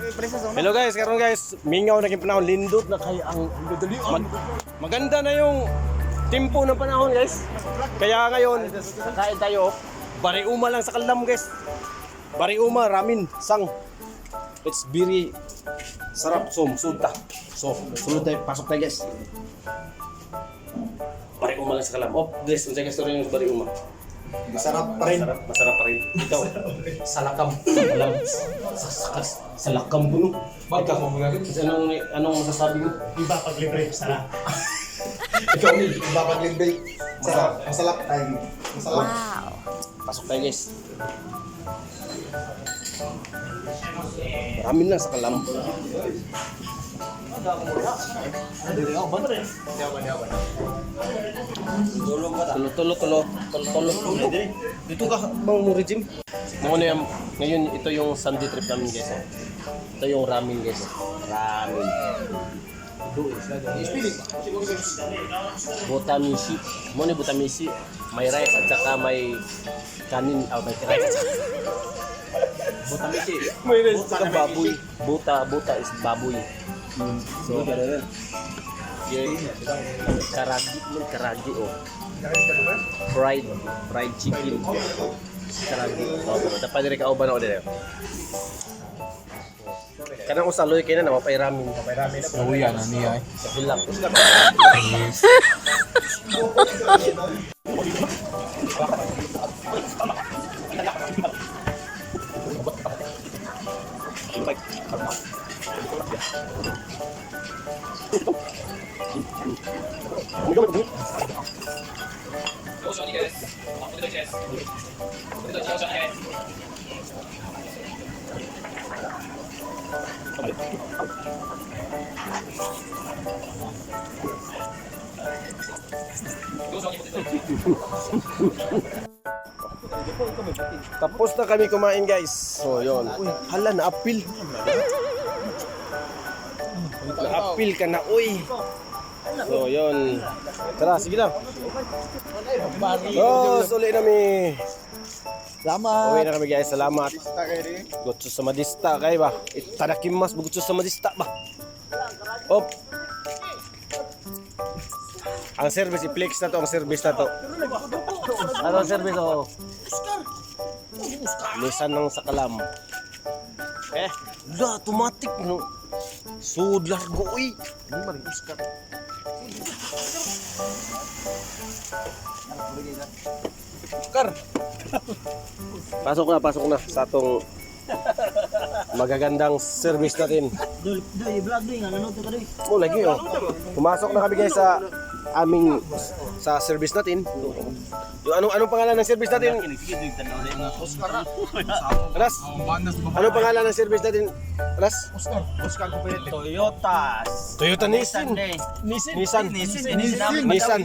Hello guys, karon guys, mingaw na yung panahon, lindot na kaya ang maganda na yung tempo ng panahon guys. Kaya ngayon, kain tayo. Bariuma lang sa kalam guys. Bariuma, ramen, sang. It's very sarap, suda. So, sunod tayo, pasok tayo guys. Bariuma lang sa kalam. Oh, guys, unsa guys rin yung bariuma. Masarap pa rin. Masarap pa rin. Ikaw, salakam. Salakam ko no. Baka mo mga Anong masasabi mo? iba pag libre, sarap. Ikaw ni iba pag libre, sarap. Masarap tayo. Masarap. Pasok tayo guys. Maraming lang sa kalam. Tulo. Dito ka bang mo regime? Ngayon ito yung Sunday trip namin guys. Ito yung ramen guys. Ramen. Butamishi. Mo ni butamishi. May rice at saka may kanin. May rice. Butamishi. May rice at saka baboy. Buta is baboy. So, karagi oh. Fried chicken. Karagi. Oh, dapat dire ka uban na order. Kanang usaloy kay na mapay ramen. Oh yan niya. Sa bilak. Tapos na kami kumain guys. So yun. Uy, hala na apil. Na apil ka na uy. So yun. Tara, sige na. Oh, suli nami. Salamat. Uwi na kami guys. Salamat. Gutsu sa madista kay ba? Itadakimasu gutsu sa madista ba? Op. Ang service i-flex na to, ang service na to. Ano ang service oh? Lisan ng sakalam. Da automatic no. Sud largo uy. Ni mari Oscar. Oscar. Pasok na sa atong magagandang service natin. Doy, vlog doy nga nanood ka doy. Oh, lagi oh. Pumasok na kami guys sa aming sa service natin. Yung anong pangalan ng service natin? Oscar. Ras. Anong pangalan ng service natin? Ras? Oscar ko pwede. Toyotas. Toyota Nissan. Nissan. Nissan.